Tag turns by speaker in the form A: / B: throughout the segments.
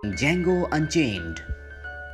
A: Django unchained.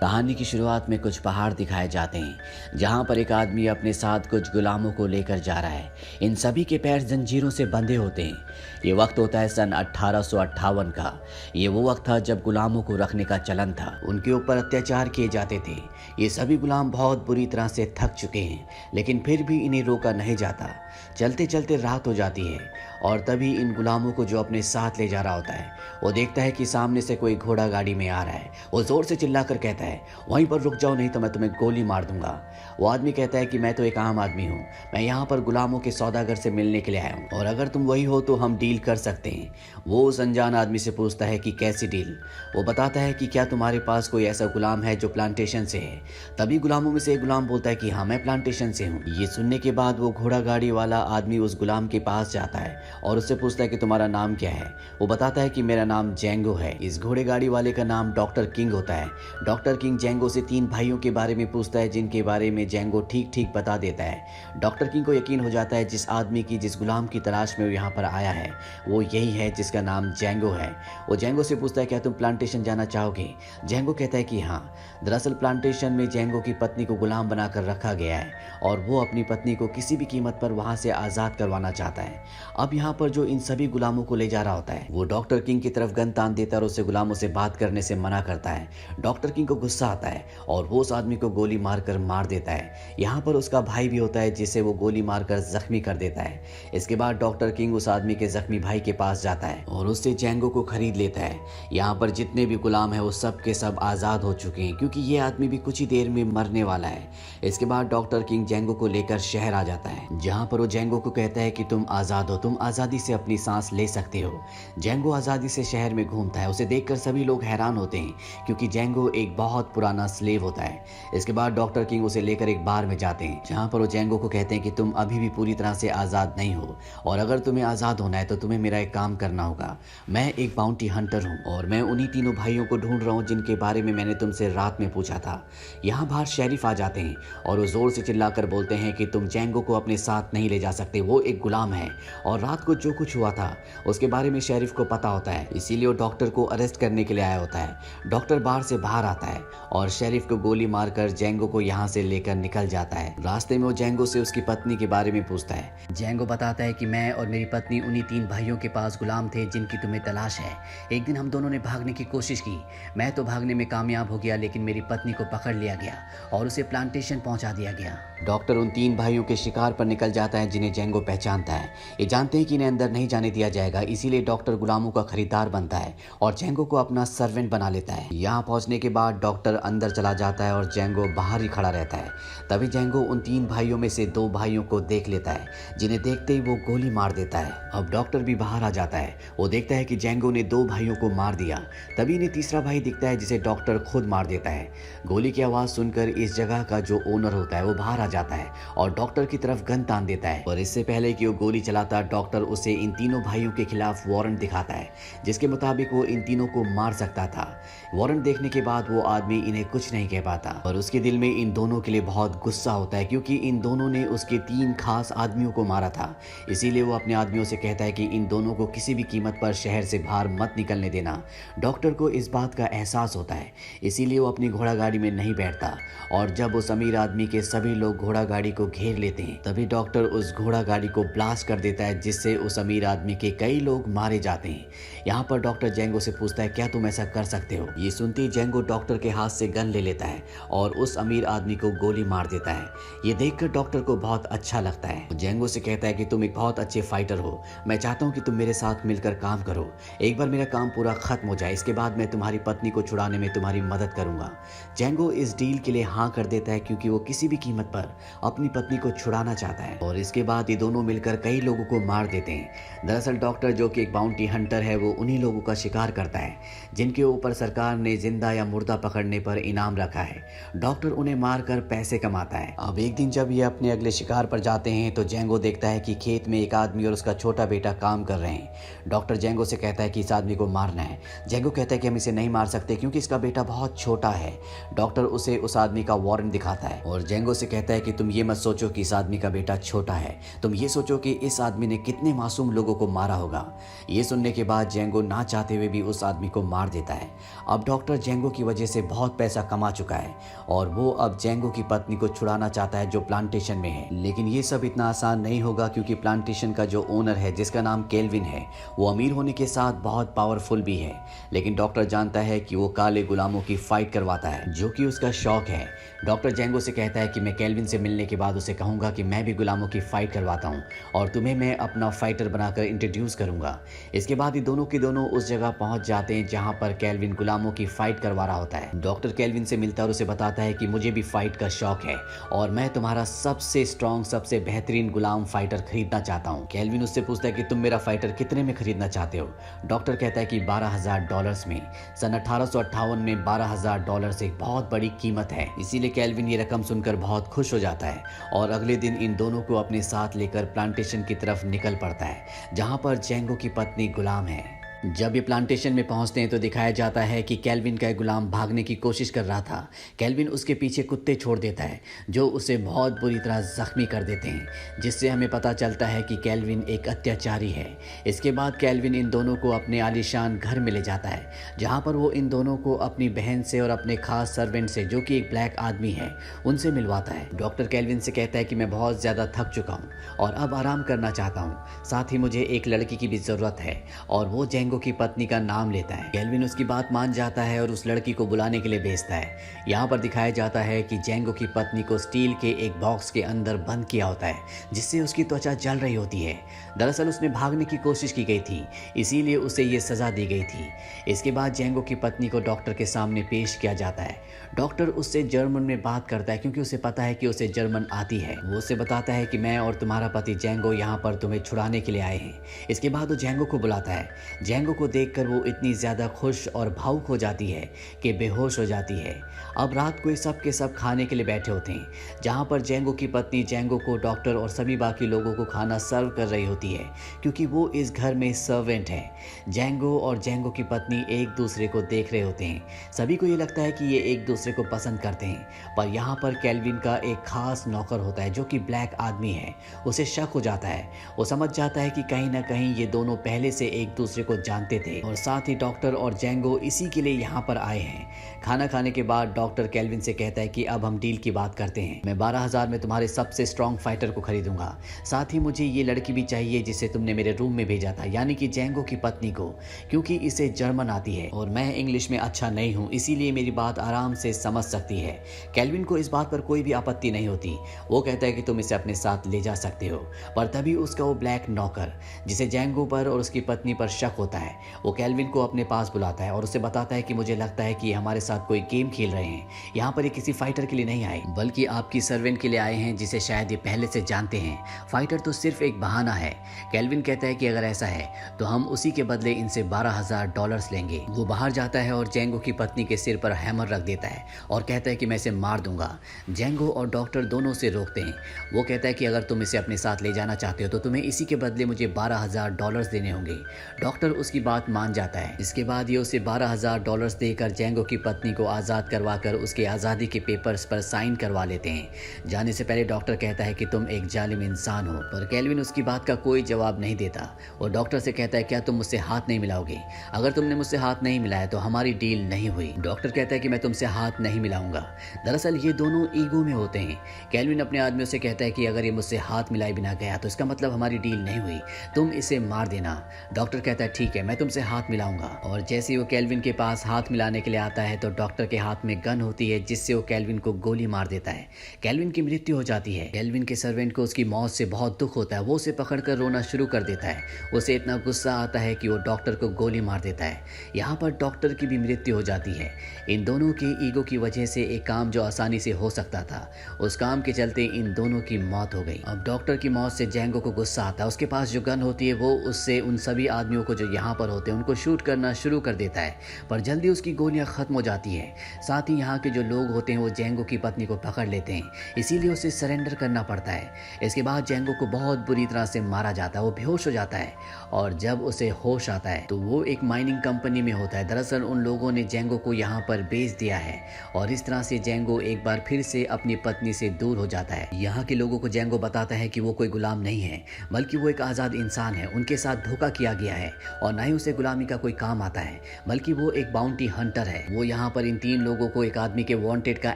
A: कहानी की शुरुआत में कुछ पहाड़ दिखाए जाते हैं जहां पर एक आदमी अपने साथ कुछ गुलामों को लेकर जा रहा है। इन सभी के पैर जंजीरों से बंधे होते हैं। ये वक्त होता है सन 1858 का। ये वो वक्त था जब गुलामों को रखने का चलन था, उनके ऊपर अत्याचार किए जाते थे। ये सभी गुलाम बहुत बुरी तरह से थक चुके हैं, लेकिन फिर भी इन्हें रोका नहीं जाता। चलते चलते रात हो जाती है और तभी इन गुलामों को जो अपने साथ ले जा रहा होता है, वो देखता है कि सामने से कोई घोड़ा गाड़ी में आ रहा है। वो जोर से चिल्लाकर कहता है, वहीं पर रुक जाओ नहीं तो मैं तुम्हें गोली मार दूंगा। वो आदमी कहता है कि मैं तो एक आम आदमी हूँ, मैं यहाँ पर गुलामों के सौदागर से मिलने के लिए आया हूँ और अगर तुम वही हो तो हम डील कर सकते हैं। वो उस अनजान आदमी से पूछता है कि कैसी डील। वो बताता है कि क्या तुम्हारे पास कोई ऐसा गुलाम है जो प्लांटेशन से है। तभी गुलामों में से एक गुलाम बोलता है कि हाँ, मैं प्लांटेशन से हूँ। ये सुनने के बाद वो घोड़ा गाड़ी वाला आदमी उस गुलाम के पास जाता है और उससे पूछता है कि तुम्हारा नाम क्या है। वो बताता है कि मेरा नाम जेंगो है। इस घोड़े गाड़ी वाले का नाम डॉक्टर किंग होता है। डॉक्टर किंग जेंगो से 3 भाइयों के बारे में पूछता है जिनके बारे में जेंगो ठीक ठीक बता देता है। डॉक्टर किंग को यकीन हो जाता है जिस आदमी की, जिस गुलाम की तलाश में वो यहाँ पर आया है, वो यही है जिसका नाम जेंगो है। वो जेंगो से पूछता है क्या तुम प्लांटेशन जाना चाहोगे। जेंगो कहता है कि हाँ। दरअसल प्लांटेशन में जेंगो की पत्नी को गुलाम बनाकर रखा गया है और वो अपनी पत्नी को किसी भी कीमत पर वहां से आज़ाद करवाना चाहता है। अब यहाँ पर जो इन सभी गुलामों को ले जा रहा होता है, वो डॉक्टर किंग की तरफ गन तान देता है और उसे गुलामों से बात करने से मना करता है। डॉक्टर किंग को गुस्सा आता है और वो उस आदमी को गोली मारकर मार देता है। यहाँ पर उसका भाई भी होता है जिसे वो गोली मारकर जख्मी कर देता है। इसके बाद डॉक्टर किंग उस आदमी के जख्मी भाई के पास जाता है और उससे जेंगो को खरीद लेता है। यहाँ पर जितने भी गुलाम है वो सब के सब आज़ाद हो चुके हैं क्योंकि ये आदमी भी कुछ ही देर में मरने वाला है। इसके बाद डॉक्टर किंग जेंगो को लेकर शहर आ जाता है, जहाँ पर वो जेंगो को कहता है कि तुम आज़ाद हो, तुम आज़ादी से अपनी सांस ले सकते हो। जेंगो आज़ादी से शहर में घूमता है। उसे देखकर सभी लोग हैरान होते हैं क्योंकि जेंगो एक बहुत पुराना स्लेव होता है। इसके बाद डॉक्टर किंग उसे लेकर एक बार में जाते हैं, जहाँ पर वो जेंगो को कहते हैं कि तुम अभी भी पूरी तरह से आज़ाद नहीं हो और अगर तुम्हें आज़ाद होना है तो तुम्हें मेरा एक काम करना होगा। मैं एक बाउंटी हंटर हूँ और मैं उन्हीं तीनों भाइयों को ढूंढ रहा हूँ जिनके बारे में मैंने तुमसे रात में पूछा था। यहाँ बाहर शेरिफ आ जाते हैं और वो जोर से चिल्लाकर बोलते हैं कि तुम जेंगो को अपने साथ नहीं ले जा सकते, वो एक गुलाम है और रात को जो कुछ हुआ था उसके बारे में शेरिफ को पता होता है, इसीलिए वो डॉक्टर को अरेस्ट करने के लिए आया होता है। डॉक्टर बार से बाहर आता है और शेरिफ को गोली मारकर जेंगो को यहाँ से लेकर निकल जाता है। रास्ते में वो जेंगो से उसकी पत्नी के बारे में पूछता है। जेंगो बताता है कि मैं और मेरी पत्नी उन्हीं 3 भाइयों के पास गुलाम थे जिनकी तुम्हें तलाश है। एक दिन हम दोनों ने भागने की कोशिश की, मैं तो भागने में कामयाब हो गया लेकिन मेरी पत्नी को पकड़ लिया गया और उसे प्लांटेशन पहुंचा दिया गया। डॉक्टर उन 3 भाइयों के शिकार पर निकल जाता है जिन्हें जेंगो पहचानता है। ये जानते हैं कि इन्हें अंदर नहीं जाने दिया जाएगा, इसीलिए डॉक्टर गुलामों का खरीदार बनता है और जेंगो को अपना सर्वेंट बना लेता है। यहाँ पहुंचने के बाद डॉक्टर अंदर चला जाता है और जेंगो बाहर ही खड़ा रहता है। तभी जेंगो उन 3 भाइयों में से 2 भाइयों को देख लेता है, जिन्हें देखते ही वो गोली मार देता है। अब डॉक्टर भी बाहर आ जाता है। वो देखता है कि जेंगो ने 2 भाइयों को मार दिया। तभी इन्हें तीसरा भाई दिखता है जिसे डॉक्टर खुद मार देता है। गोली की आवाज़ सुनकर इस जगह का जो ओनर होता है वो बाहर आ जाता है और डॉक्टर की तरफ गन तान देता है और इससे पहले कि वो गोली चलाता, डॉक्टर उसे इन तीनों भाइयों के खिलाफ वारंट दिखाता है जिसके मुताबिक वो इन तीनों को मार सकता था। वारंट देखने के बाद वो आदमी इन्हें कुछ नहीं कह पाता और उसके दिल में इन दोनों के लिए बहुत गुस्सा होता है क्योंकि इन दोनों ने उसके 3 खास आदमियों को मारा था। इसीलिए वो अपने आदमियों से कहता है कि इन दोनों को किसी भी कीमत पर शहर से बाहर मत निकलने देना। डॉक्टर को इस बात का एहसास होता है, इसीलिए वो अपनी घोड़ा गाड़ी में नहीं बैठता और जब उस अमीर आदमी के सभी लोग घोड़ा गाड़ी को घेर लेते हैं तभी डॉक्टर उस घोड़ा गाड़ी को ब्लास्ट कर देता है जिससे उस अमीर आदमी के कई लोग मारे जाते हैं। यहाँ पर डॉक्टर जेंगो से पूछता है क्या तुम ऐसा कर सकते हो। ये सुनते ही जेंगो डॉक्टर के हाथ से गन ले लेता है और उस अमीर आदमी को गोली मार देता है। ये देखकर डॉक्टर को बहुत अच्छा लगता है। जेंगो से कहता है कि तुम एक बहुत अच्छे फाइटर हो, मैं चाहता हूँ कि तुम मेरे साथ मिलकर काम करो। एक बार मेरा काम पूरा खत्म हो जाए, इसके बाद मैं तुम्हारी पत्नी को छुड़ाने में तुम्हारी मदद करूंगा। जेंगो इस डील के लिए हाँ कर देता है क्योंकि वो किसी भी कीमत पर अपनी पत्नी को छुड़ाना चाहता है और इसके बाद ये दोनों मिलकर कई लोगों को मार देते हैं। दरअसल डॉक्टर जो कि एक बाउंटी हंटर है, वो उन्हीं लोगों का शिकार करता है जिनके ऊपर सरकार ने जिंदा या मुर्दा पकड़ने पर इनाम रखा है। डॉक्टर उन्हें मारकर पैसे कमाता है। अब एक दिन जब ये अपने अगले शिकार पर जाते हैं तो जेंगो देखता है कि खेत में एक आदमी और उसका छोटा बेटा काम कर रहे हैं। डॉक्टर जेंगो से कहता है कि इस आदमी को मारना है। जेंगो कहता है कि हम इसे नहीं मार सकते क्योंकि इसका बेटा बहुत छोटा है। डॉक्टर उसे उस आदमी का वारंट दिखाता है और जेंगो से कहता है कि तुम ये मत सोचो कि इस आदमी का बेटा छोटा है। तुम ये सोचो कि इस आदमी ने कितने मासूम लोगों को मारा होगा। ये सुनने के बाद जेंगो ना चाहते हुए भी उस आदमी को मार देता है। अब डॉक्टर जेंगो की वजह से बहुत पैसा कमा चुका है और वो अब जेंगो की पत्नी को छुड़ाना चाहता है जो प्लांटेशन में है। लेकिन ये सब इतना आसान नहीं होगा क्योंकि प्लांटेशन का जो ओनर है जिसका नाम केल्विन है वो अमीर होने के साथ बहुत पावरफुल भी है। लेकिन डॉक्टर जानता है कि वो काले गुलामों की फाइट करवाता है जो कि उसका शौक है। डॉक्टर जेंगो से कहता है कि मैं केल्विन से मिलने के बाद उसे कहूंगा कि मैं भी गुलामों की फाइट करवाता हूं और तुम्हें मैं अपना फाइटर बनाकर इंट्रोड्यूस करूंगा। इसके बाद ही दोनों के दोनों उस जगह पहुंच जाते हैं जहां पर केल्विन गुलामों की फाइट करवा रहा होता है। डॉक्टर केल्विन से मिलता है और उसे बताता है कि मुझे भी फाइट का शौक है और मैं तुम्हारा सबसे स्ट्रॉन्ग सबसे बेहतरीन गुलाम फाइटर खरीदना चाहता हूँ। केल्विन उससे पूछता है कि तुम मेरा फाइटर कितने में खरीदना चाहते हो। डॉक्टर कहता है कि $12,000 में। सन 1858 में $12,000 एक बहुत बड़ी कीमत है, इसीलिए केल्विन ये रकम सुनकर बहुत खुश हो जाता है और अगले दिन इन दोनों को अपने साथ लेकर प्लांटेशन की तरफ निकल पड़ता है जहां पर जेंगो की पत्नी गुलाम है। जब ये प्लांटेशन में पहुंचते हैं तो दिखाया जाता है कि केल्विन का गुलाम भागने की कोशिश कर रहा था। केल्विन उसके पीछे कुत्ते छोड़ देता है जो उसे बहुत बुरी तरह जख्मी कर देते हैं, जिससे हमें पता चलता है कि केल्विन एक अत्याचारी है। इसके बाद केल्विन इन दोनों को अपने आलीशान घर में ले जाता है जहां पर वो इन दोनों को अपनी बहन से और अपने खास सर्वेंट से जो कि एक ब्लैक आदमी है उनसे मिलवाता है। डॉक्टर केल्विन से कहता है कि मैं बहुत ज़्यादा थक चुका हूँ और अब आराम करना चाहता हूँ, साथ ही मुझे एक लड़की की भी ज़रूरत है और वो जेंगो की पत्नी का नाम लेता है। केल्विन उसकी बात मान जाता है और उस लड़की को बुलाने के लिए भेजता है। यहाँ पर दिखाया जाता है कि जेंगो की पत्नी को स्टील के एक बॉक्स के अंदर बंद किया होता है जिससे उसकी त्वचा जल रही होती है। दरअसल उसने भागने की कोशिश की गई थी, इसीलिए उसे ये सजा दी गई थी। इसके बाद जेंगो की पत्नी को डॉक्टर के सामने पेश किया जाता है। डॉक्टर उससे जर्मन में बात करता है क्योंकि उसे पता है कि उसे जर्मन आती है। वो उसे बताता है कि मैं और तुम्हारा पति जेंगो यहाँ पर तुम्हें छुड़ाने के लिए आए हैं। इसके बाद वो जेंगो को बुलाता है। जेंगो को देखकर वो इतनी ज़्यादा खुश और भावुक हो जाती है कि बेहोश हो जाती है। अब रात को सब के सब खाने के लिए बैठे होते हैं जहाँ पर जेंगो की पत्नी जेंगो को डॉक्टर और सभी बाकी लोगों को खाना सर्व कर रही होती है क्योंकि वो इस घर में सर्वेंट है। जेंगो और जेंगो की पत्नी एक दूसरे को देख रहे होते हैं। सभी को ये लगता है कि ये एक दूसरे को पसंद करते हैं, पर यहाँ पर केल्विन का एक खास नौकर होता है जो कि ब्लैक आदमी है। उसे शक हो जाता है। वो समझ जाता है कि कहीं ना कहीं ये दोनों पहले से एक दूसरे को जानते थे और साथ ही डॉक्टर और जेंगो इसी के लिए यहाँ पर आए हैं। खाना खाने के बाद डॉक्टर केल्विन से कहता है कि अब हम डील की बात करते हैं। मैं 12,000 में तुम्हारे सबसे स्ट्रॉन्ग फाइटर को खरीदूंगा, साथ ही मुझे ये लड़की भी चाहिए जिसे तुमने मेरे रूम में भेजा था, यानी कि जेंगो की पत्नी को, क्योंकि इसे जर्मन आती है और मैं इंग्लिश में अच्छा नहीं हूँ, इसीलिए मेरी बात आराम से समझ सकती है। केल्विन को इस बात पर कोई भी आपत्ति नहीं होती। वो कहता है कि तुम इसे अपने साथ ले जा सकते हो, पर तभी उसका वो ब्लैक नौकर जिसे जेंगो पर और उसकी पत्नी पर शक होता है वो केल्विन को अपने पास बुलाता है और उसे बताता है कि मुझे लगता है कि हमारे साथ कोई गेम खेल रहे हैं। यहाँ पर ये किसी फाइटर के लिए नहीं आए बल्कि आपकी सर्वेंट के लिए आए हैं जिसे शायद ये पहले से जानते हैं। फाइटर तो सिर्फ एक बहाना है। केल्विन कहता है कि अगर ऐसा है तो हम उसी के बदले इनसे $12,000 लेंगे। वो बाहर जाता है और जेंगो की पत्नी के सिर पर हैमर रख देता है और कहता है कि मैं इसे मार दूंगा। जेंगो और डॉक्टर दोनों से रोकते हैं। वो कहता है कि अगर तुम इसे अपने साथ ले जाना चाहते हो तो तुम्हें इसी के बदले मुझे $12,000 देने होंगे। डॉक्टर उसकी बात मान जाता है। इसके बाद ये उसे $12,000 देकर जेंगो की पत्नी को आज़ाद करवाकर उसके आज़ादी के पेपर्स पर साइन करवा लेते हैं। जाने से पहले डॉक्टर कहता है कि तुम एक जालिम इंसान हो, पर केल्विन उसकी बात का कोई जवाब नहीं देता। वो डॉक्टर से कहता है क्या तुम मुझसे हाथ नहीं मिलाओगे? अगर तुमने मुझसे हाथ नहीं मिलाया तो हमारी डील नहीं हुई। डॉक्टर कहता है कि मैं तुमसे हाथ नहीं मिलाऊंगा। दरअसल ये दोनों ईगो में होते हैं। केल्विन अपने आदमियों से कहता है कि अगर ये मुझसे हाथ मिलाए बिना गया तो इसका मतलब हमारी डील नहीं हुई, तुम इसे मार देना। डॉक्टर कहता है ठीक है, मैं तुमसे हाथ मिलाऊंगा। और जैसे ही वो केल्विन के पास हाथ मिलाने के लिए आता है तो डॉक्टर के हाथ में गन होती है जिससे वो केल्विन को गोली मार देता है। केल्विन की मृत्यु हो जाती है। केल्विन के सर्वेंट को उसकी मौत से बहुत दुख होता है। वो उसे पकड़कर रोना शुरू कर देता है। उसे इतना गुस्सा आता है कि वो डॉक्टर को गोली मार देता है। यहाँ पर डॉक्टर की भी मृत्यु हो जाती है। इन दोनों के ईगो की वजह से एक काम जो आसानी से हो सकता था उस काम के चलते इन दोनों की मौत हो गई। अब डॉक्टर की मौत से जेंगो को गुस्सा आता है। उसके पास जो गन होती है वो उससे उन सभी आदमियों को जो यहाँ यहाँ पर होते हैं उनको शूट करना शुरू कर देता है, पर जल्दी उसकी गोलियां खत्म हो जाती है। साथ ही यहाँ के जो लोग होते हैं वो जेंगो की पत्नी को पकड़ लेते हैं, इसीलिए उसे सरेंडर करना पड़ता है। इसके बाद जेंगो को बहुत बुरी तरह से मारा जाता है, वो बेहोश हो जाता है और जब उसे होश आता है तो वो एक माइनिंग कंपनी में होता है। दरअसल उन लोगों ने जेंगो को यहाँ पर बेच दिया है और इस तरह से जेंगो एक बार फिर से अपनी पत्नी से दूर हो जाता है। यहाँ के लोगों को जेंगो बताता है कि वो कोई गुलाम नहीं है, बल्कि वो एक आज़ाद इंसान है। उनके साथ धोखा किया गया है और ना ही उसे गुलामी का कोई काम आता है, बल्कि वो एक बाउंटी हंटर है। वो यहाँ पर इन 3 लोगों को एक आदमी के वांटेड का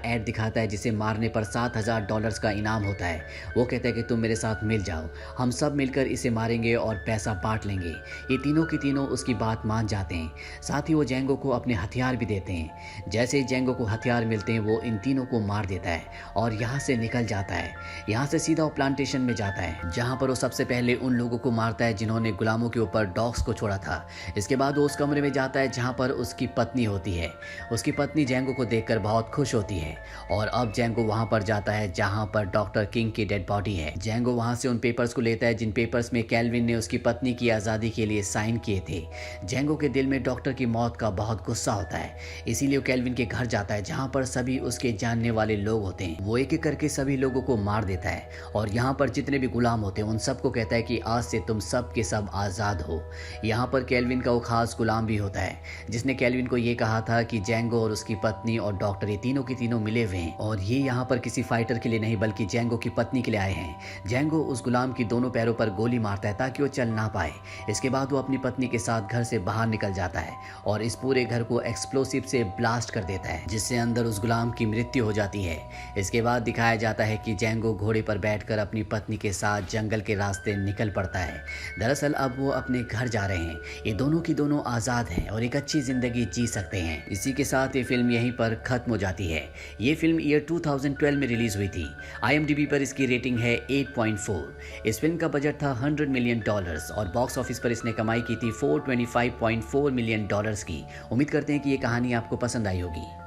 A: ऐड दिखाता है, जिसे मारने पर $7,000 का इनाम होता है। वो कहता है कि तुम मेरे साथ मिल जाओ, हम सब मिलकर इसे मारेंगे और पैसा बांट लेंगे। ये तीनों की तीनों उसकी बात मान जाते हैं। साथ ही वो जेंगो को अपने हथियार भी देते हैं। जैसे ही जेंगो को हथियार मिलते हैं वो इन तीनों को मार देता है और यहाँ से निकल जाता है। यहाँ से सीधा वो प्लांटेशन में जाता है, जहाँ पर वो सबसे पहले उन लोगों को मारता है जिन्होंने गुलामों के ऊपर डॉग्स को छोड़ा था। इसके बाद वो उस कमरे में जाता है जहाँ पर उसकी पत्नी होती है। उसकी पत्नी जेंगो को देखकर बहुत खुश होती है और अब जेंगो वहाँ पर जाता है जहाँ पर डॉक्टर किंग की डेड बॉडी है। जेंगो वहाँ से उन पेपर्स को लेता है जिन पेपर्स में केल्विन ने उसकी पत्नी की आज़ादी के लिए साइन किए थे। जेंगो के दिल में डॉक्टर की मौत का बहुत गुस्सा होता है, इसीलिए वो केल्विन के घर जाता है जहाँ पर सभी उसके जानने वाले लोग होते हैं। वो एक एक करके सभी लोगों को मार देता है और यहाँ पर जितने भी गुलाम होते हैं उन सबको कहता है कि आज से तुम सब के सब आज़ाद हो। यहाँ पर केल्विन का वो खास गुलाम भी होता है जिसने केल्विन को ये कहा था कि जेंगो और उसकी पत्नी और डॉक्टर ये तीनों की तीनों मिले हुए हैं और ये यहाँ पर किसी फाइटर के लिए नहीं बल्कि जेंगो की पत्नी के लिए आए हैं। जेंगो उस गुलाम की दोनों पैरों पर गोली मारता है ताकि वो चल ना पाए। इसके बाद वो अपनी पत्नी के साथ घर से बाहर निकल जाता है और इस पूरे घर को एक्सप्लोसिव से ब्लास्ट कर देता है, जिससे अंदर उस गुलाम की मृत्यु हो जाती है। इसके बाद दिखाया जाता है कि जेंगो घोड़े पर बैठकर अपनी पत्नी के साथ जंगल के रास्ते निकल पड़ता है। दरअसल अब वो अपने घर जा रहे हैं। ये दोनों की दोनों आज़ाद हैं और एक अच्छी जिंदगी जी सकते हैं। इसी के साथ ये फिल्म यहीं पर खत्म हो जाती है। ये फिल्म ईयर 2012 में रिलीज हुई थी। IMDb पर इसकी रेटिंग है 8.4। इस फिल्म का बजट था $100 मिलियन और बॉक्स ऑफिस पर इसने कमाई की थी $425.4 मिलियन की। उम्मीद करते हैं कि ये कहानी आपको पसंद आई होगी।